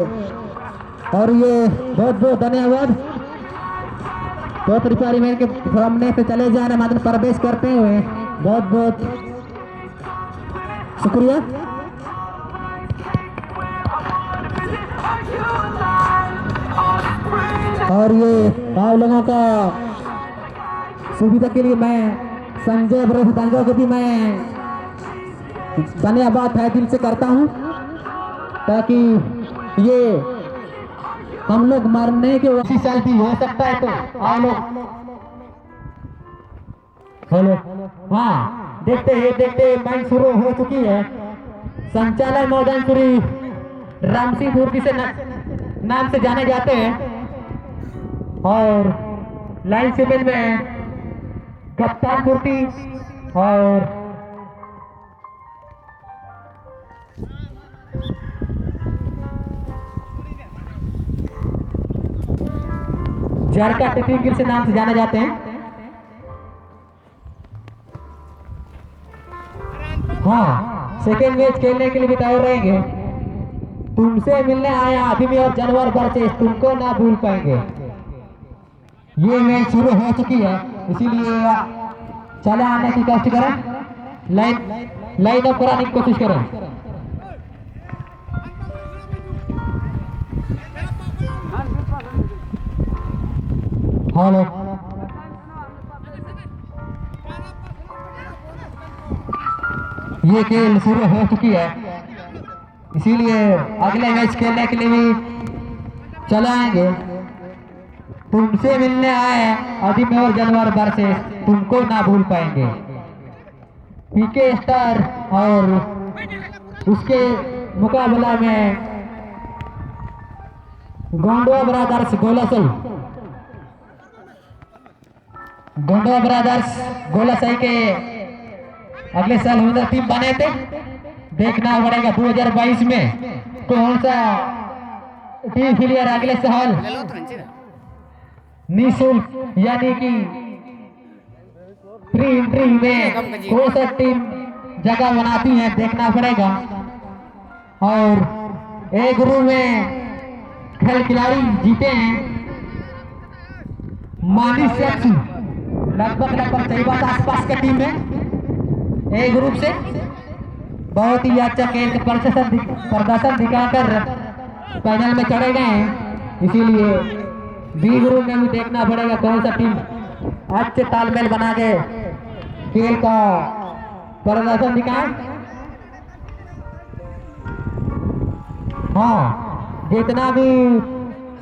और ये बहुत बहुत धन्यवाद। तो त्रिपाठी मेल के सामने से चले जा रहे मात्र प्रवेश करते हुए बहुत बहुत शुक्रिया। और ये आप लोगों का सुविधा के लिए मैं संजय ब्रह्मचंद्र को भी मैं धन्यवाद है दिल से करता हूँ, ताकि ये हम लोग मरने के उसी साल भी हो सकता है। तो आप लोग हेलो, हाँ देखते मैच शुरू हो चुकी है। संचालक महोदय श्री राम सिंह मूर्ति से नाम से जाने जाते हैं और लाइन सिविल में कप्तान मूर्ति और झारखंड टिकरी से नाम से जाने जाते हैं। हाँ, सेकेंड मैच खेलने के लिए भी तैयार रहेंगे। तुमसे मिलने आया आदमी और जानवर वर्सेस तुमको ना भूल पाएंगे। ये मैच शुरू हो चुकी है, इसीलिए चले आने की कोशिश करें, लाइन अप कराने की कोशिश करें। हेलो, ये खेल शुरू हो चुकी है, इसीलिए अगले मैच खेलने के लिए भी चले आएंगे। तुमसे मिलने आए आदमी और जानवर वर्सेस तुमको ना भूल पाएंगे। पीके स्टार और उसके मुकाबला में गोंडवा ब्रदर्स गोलासई के अगले साल हम टीम बने थे। देखना पड़ेगा 2022 में कौन सा टीम प्लेयर अगले साल निःशुल्क यानी कि फ्री एंट्री में कौन सा टीम जगह बनाती है, देखना पड़ेगा। और ए ग्रुप में खेल खिलाड़ी जीते हैं मानिस सेक्सी लगभग 23 आसपास की टीम में ए ग्रुप से बहुत ही अच्छा खेल प्रदर्शन दिखाकर फाइनल में चढ़े गए हैं। इसीलिए बी ग्रुप में भी देखना पड़ेगा कौन सा टीम अच्छे तालमेल बना के खेल का प्रदर्शन दिखाए। हाँ, जितना भी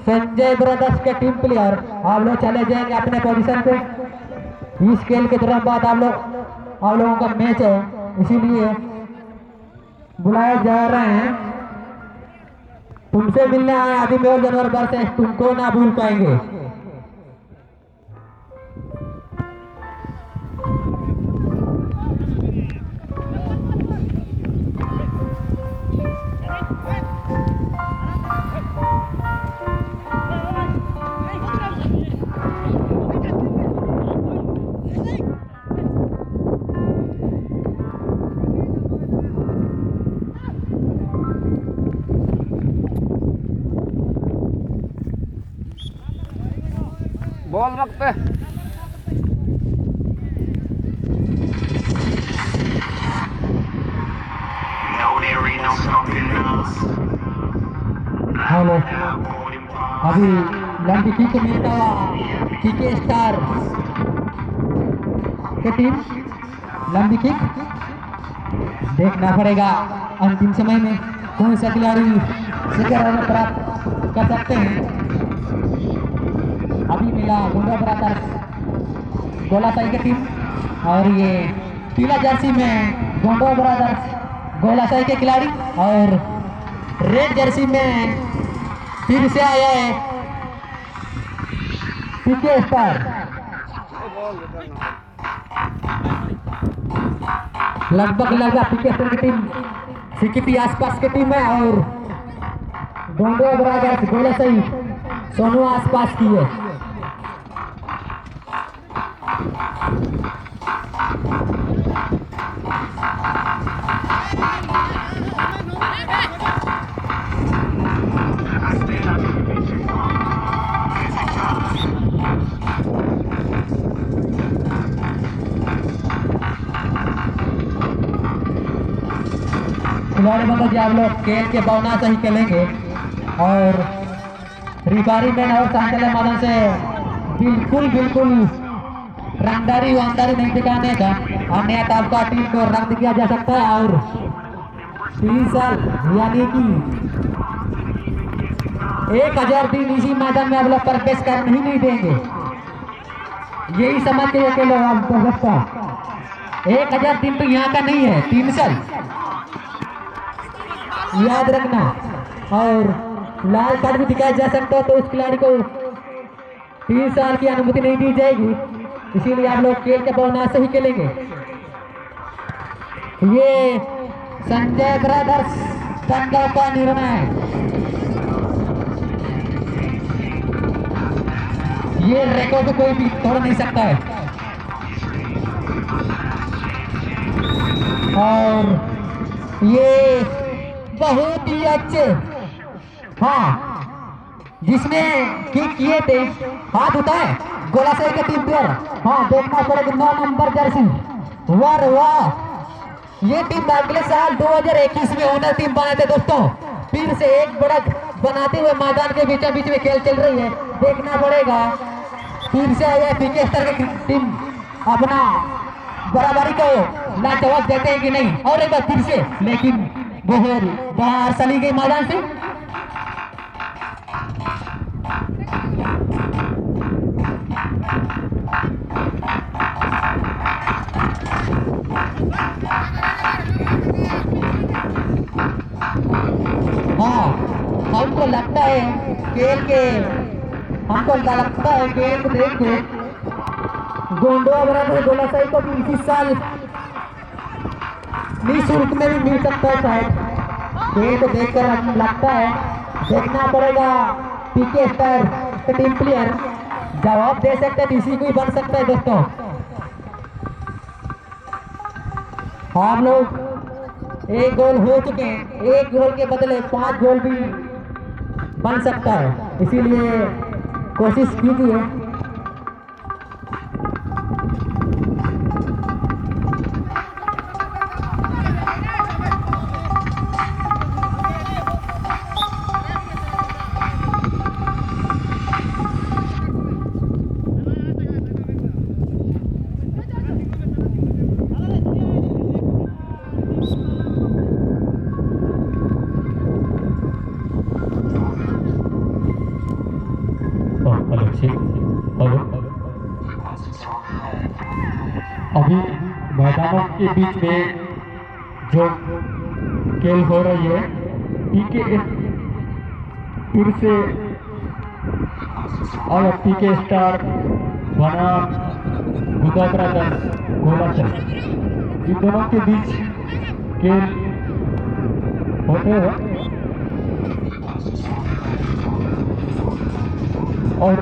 संजय ब्रदर्स के टीम प्लेयर आप लोग चले जाएंगे अपने पोजीशन पे। इस खेल के तुरंत बाद आप लोगों का मैच है, इसीलिए बुलाए जा रहे हैं। तुमसे मिलने आए आदमी और जानवर वर्सेस तुमको ना भूल पाएंगे। बॉल रखते हेलो, अभी लंबी किक मिलता हुआ पीके स्टार की टीम लंबी किक देखना पड़ेगा अंतिम समय में कौन सा खिलाड़ी शिखर प्राप्त कर सकते हैं। अभी मिला गोंडवा ब्रदर्स गोलासई की टीम और ये पीला जर्सी में गोंडवा ब्रदर्स गोलासई के खिलाड़ी और रेड जर्सी में फिर से आया है पीके स्टार। लगभग पीके स्टार की टीम 60 आसपास की टीम है और गोंडवा ब्रदर्स गोलासई सोनू आसपास की है। खिलाड़ी बंदो जी आप लोग खेल के भावना से ही खेलेंगे और रिफारी मैन और सांचले मैदान से बिल्कुल रंगदारी वानदारी नहीं दिखाने का, अन्यथा आपका टीम को रद्द किया जा सकता है और 3 साल यानी कि 1000 दिन इसी मैदान में आप लोग प्रवेश करने ही नहीं देंगे। यही समझ के अकेले आप सकता 1000 दिन तो यहाँ का नहीं है, 3 साल याद रखना। और लाल कार्ड भी दिखाया जा सकता है तो उस खिलाड़ी को 3 साल की अनुमति नहीं दी जाएगी, इसीलिए आप लोग खेल के भावना से ही खेलेंगे। ये संजय ब्रदर्स संघ का निर्णय है, ये रिकॉर्ड कोई भी तोड़ नहीं सकता है। और ये बहुत ही अच्छे, हाँ जिसने किक किए थे हाथ उठाए गोला से के टीम प्लेयर, हाँ देखना पड़ेगा 9 नंबर जर्सी, वाह ये टीम अगले साल 2021 में ओनर टीम बने थे दोस्तों। फिर से एक बढ़त बनाते हुए मैदान के बीचों बीच में खेल चल रही है, देखना पड़ेगा फिर से यह पीके स्तर की टीम अपना बराबरी को लाजवाब देते हैं कि नहीं। और एक बार फिर से, लेकिन बाहर चली गई मैदान से। हाँ हमको लगता है खेल के, हमको लगता है खेल को देख के गोंडवा बराबर गोला साई को भी इसी साल निःशुल्क में भी मिल सकता है शायद। खेल को देखकर हम लगता है, देखना पड़ेगा पीके स्टार के टीम प्लेयर जवाब दे सकते हैं, इसी को ही बन सकता है दोस्तों। हम लोग 1 गोल हो चुके हैं, 1 गोल के बदले 5 गोल भी बन सकता है, इसीलिए कोशिश कीजिए। अभी मैदानों के बीच में जो खेल हो रही है, पीके फिर से और पीके स्टार बनाम गुदा ब्रदर्स गोलाचल, इन दोनों के बीच खेल होते हुए और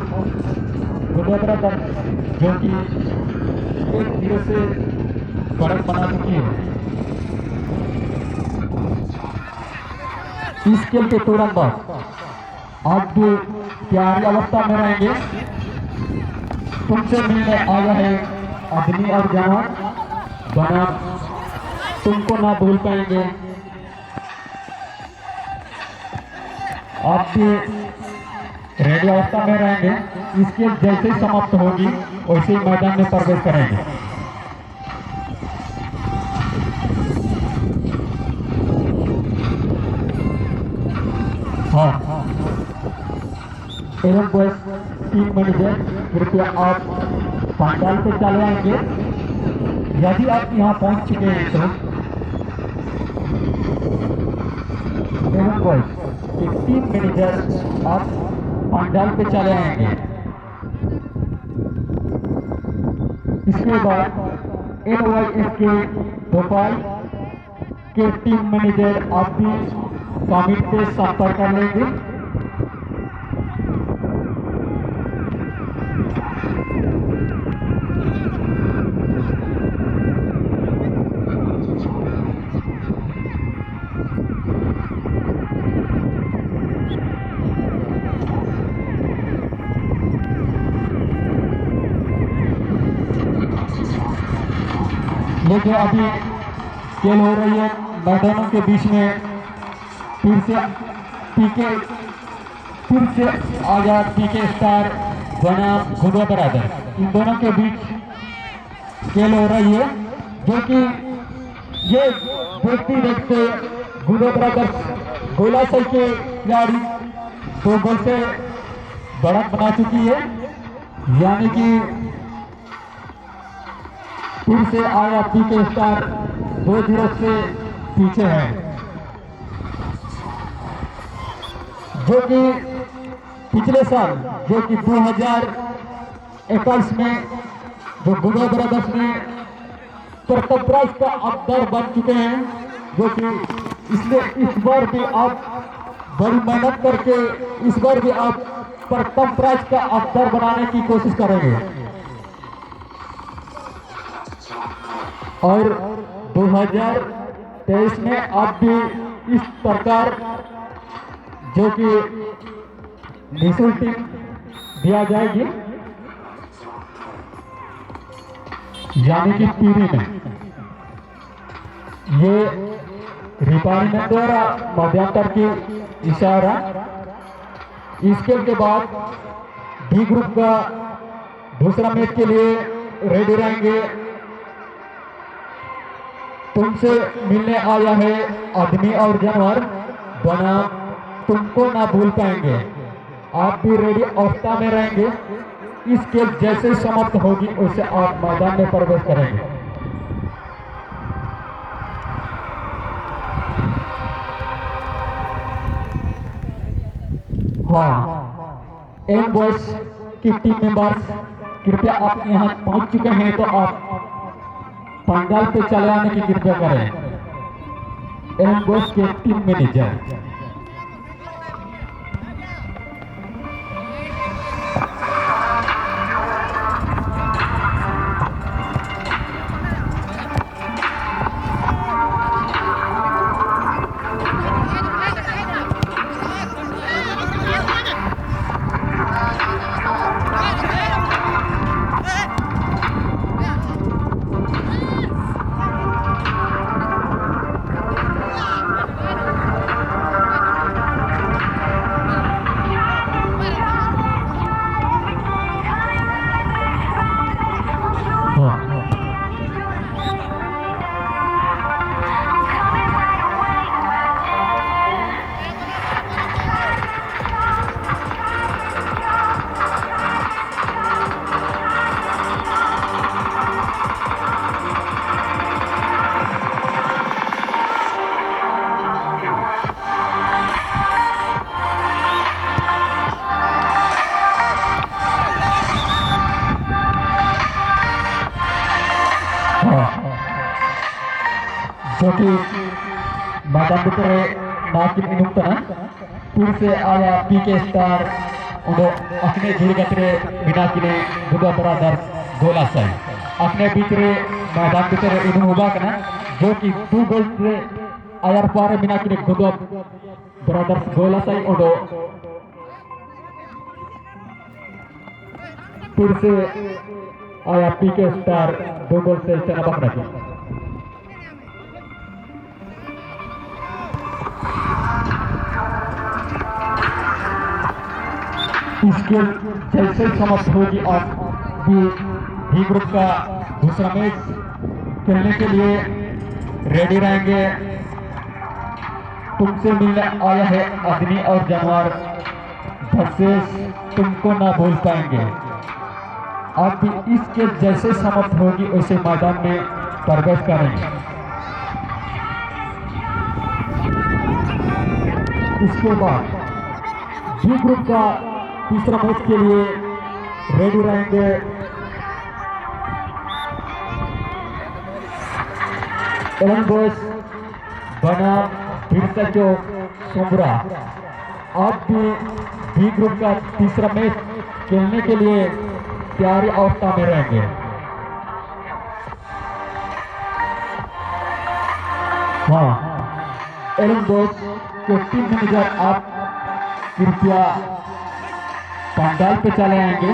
गुदा ब्रदर्स जो कि 1-0 से फर्क बना चुकी है। इस खेल के तुरंत बाद आज भी तैयारी अवस्था में रहेंगे। तुमसे मिलने आया है आदमी और जवान, बना तुमको ना भूल पाएंगे। आप भी रेडी अवस्था में रहेंगे। इस खेल जैसे ही समाप्त होगी वैसे ही मैदान में प्रवेश करेंगे। हाँ, एवं बॉयज टीम मैनेजर कृपया आप पंडाल से चले आएंगे। यदि आप यहाँ पहुँच चुके हैं तो एवं बॉयज टीम मैनेजर आप पंडाल पे चले आएंगे। इसके बाद NYS के भोपाल के टीम मैनेजर आप भी कमिट पे संपर्क कर लेंगे। ये जो अभी खेल हो रही है मैदानों के बीच में फिर से आजाद पीके स्टार बनाम गुडो ब्रदर, इन दोनों के बीच खेल हो रही है, जो कि ये देखते देखते गुडो ब्रदर्स गोलाशय के खिलाड़ी 2 गोल से बढ़त बना चुकी है, यानी कि फिर से आया पीके स्टार 2-0 से पीछे है, जो कि पिछले साल जो कि 2021 में जो गुडो ब्रदर्स ने प्रथम प्राइज का हकदार बन चुके हैं, जो कि इसलिए इस बार भी आप बड़ी मेहनत करके इस बार भी आप प्रथम प्राइज का हकदार बनाने की कोशिश करेंगे और 2023 में आप भी इस प्रकार जो कि निःशुल्क दिया जाएगी, यानी कि पीरी में ये रिपार्टमेंट द्वारा मध्यांतर की इशारा। इसके के बाद डी ग्रुप का दूसरा मैच के लिए रेडी रहेंगे। तुमसे मिलने आया है आदमी और जानवर बनाम तुमको ना भूल पाएंगे। आप भी रेडी अवस्था में रहेंगे। इस खेल जैसे समाप्त होगी वैसे आप मैदान में प्रवेश करेंगे। हाँ, एम बॉयज की टीम मेंबर्स कृपया आप यहाँ पहुंच चुके हैं तो आप पंडाल पे चले आने की कृपया करें। एम बॉयज के टीम मैनेजर जो कि मैदान भितरे नाकिन इनुक्तना फिर से आया पीके स्टार उन्हें अपने गिरगतरे बिनाकिने गुडो ब्रदर्स गोलाशय अपने भितरे मैदान भितरे इनु हुआ कना, जो कि 2 गोल से आयर पारे बिनाकिने गुडो ब्रदर्स गोलाशय उन्हें फिर से आया पीके स्टार 2 गोल से चनाबक रखे। इसके जैसे समाप्त होगी और डी ग्रुप का दूसरा मैच खेलने के लिए रेडी रहेंगे। तुमसे मिलने आया है आदमी और जानवर वर्सेस तुमको ना भूल पाएंगे। आप भी इसके जैसे समाप्त होगी वैसे मैदान में प्रवेश करेंगे। इसके बाद डी ग्रुप का तीसरा मैच के लिए रेडी रहेंगे एलन बॉयज बनाम बिरसा चौक सोमरा। आप भी डी ग्रुप का तीसरा मैच खेलने के लिए तैयारी अवस्था में रहेंगे। हाँ, एलन बॉयज के टीम मैनेजर आप कृपया पंडाल पे चले आएंगे।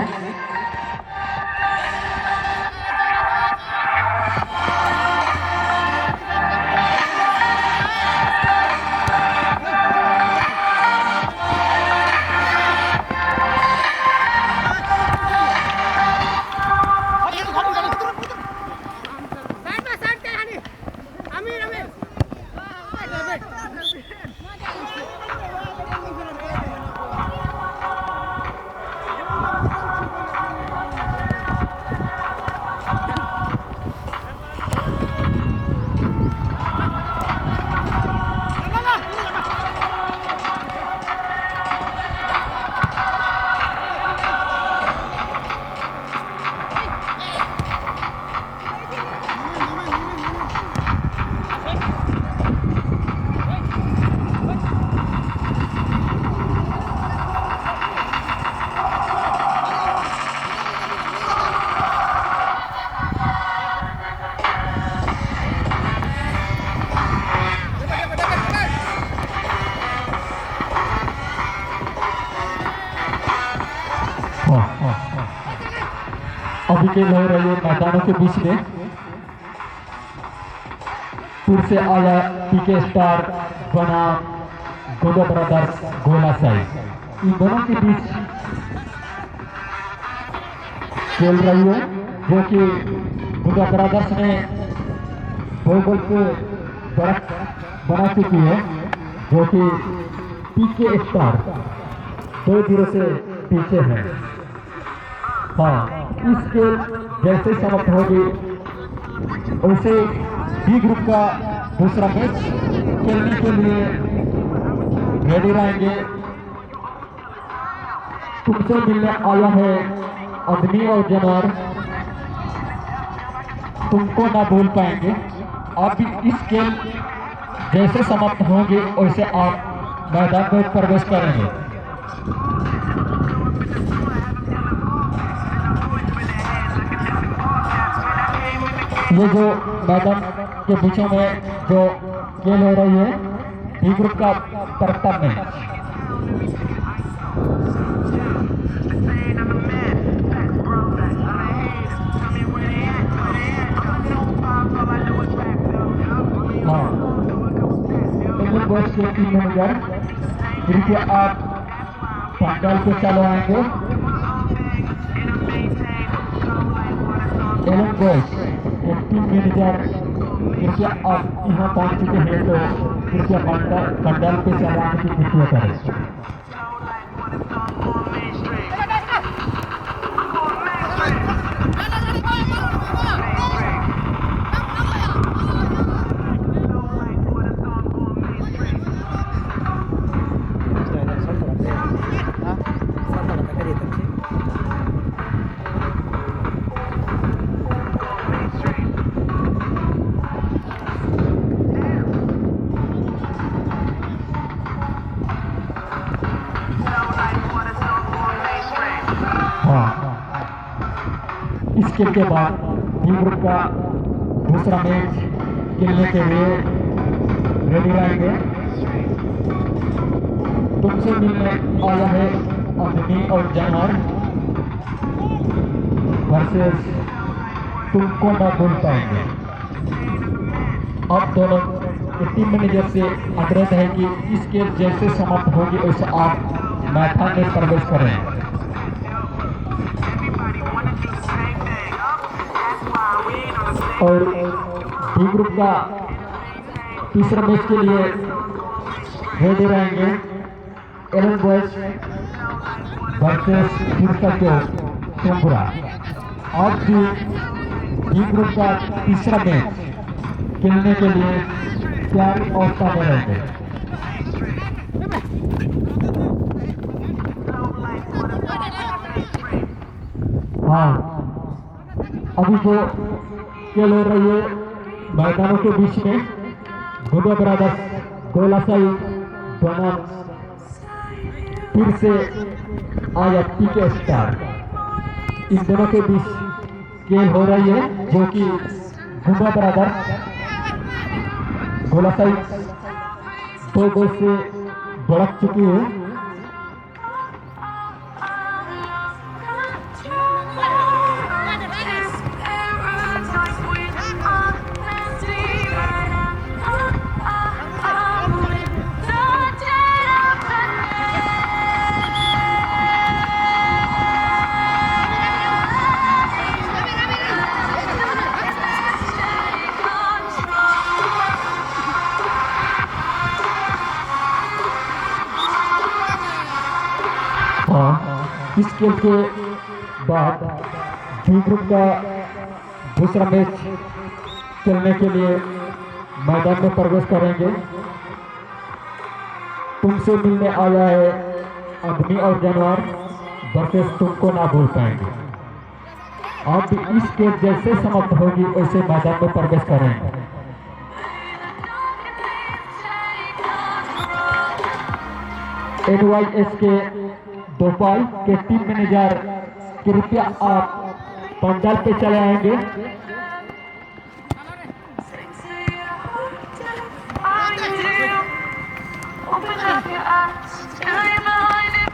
अभी खेल हो रही है मैदानों के बीच में। फिर से आया पीके स्टार बनाम गोदा ब्रदर्स गोलासाई। इन दोनों के बीच खेल रही है, जो कि गोदा ब्रदर्स ने 2 गोल से बना चुकी है, जो कि पीके स्टार 2-0 से पीछे है। हाँ, इस खेल जैसे समाप्त होगी वैसे बी ग्रुप का दूसरा मैच खेलने के लिए रेडी रहेंगे। तुमसे मिलने आया है आदमी और जानवर, तुमको ना भूल पाएंगे। आप भी इस खेल जैसे समाप्त होंगे वैसे आप मैदान में प्रवेश करेंगे। ये जो मैदान के बीचों में जो खेल हो रही है बी ग्रुप का तरफता मैच। हाँ, बॉयज के टीम मैनेजर कृपया आप पंडाल पे चलो आएंगे। एलन बॉयज टीम मैनेजर कृपया आप यहाँ पहुँच चुके हैं, तो कृपया पंडाल पे चलाने की कृपया करें। इस खेल के बाद बी ग्रुप का दूसरा मैच खेलने के लिए रेडी रहेंगे। तुमसे मिलने आया है आदमी और जानवर वर्सेस तुमको ना भूल पाएंगे। आप दोनों टीम मैनेजर से अनुरोध है कि इस खेल जैसे समाप्त होगी वैसे आप मैदान में प्रवेश करें। और बी ग्रुप का तीसरा मैच के लिए रेडी रहेंगे एलन बॉयज वर्सेस सोमपुरा। आज भी बी ग्रुप का तीसरा मैच खेलने के लिए तैयार अवस्था में रहेंगे। हाँ, अभी जो खेल हो रही है मैदानों के बीच में गोदा ब्रदर्स गोलासाई बनाम फिर से आया पीके स्टार। इन दोनों के बीच खेल हो रही है, जो कि गोदा ब्रदर्स गोलासाई 2 गोल से बढ़ चुकी है। इस खेल के बाद बी ग्रुप का दूसरा मैच खेलने के लिए मैदान में प्रवेश करेंगे। तुमसे मिलने आया है आदमी और जानवर वर्सेस तुमको ना भूल पाएंगे। आप भी इस खेल जैसे समाप्त होगी वैसे मैदान में प्रवेश करेंगे। NYS के दोपाल के टीम मैनेजर कृपया आप पंडाल पे चले आएंगे। Open up your eyes, tell you behind it,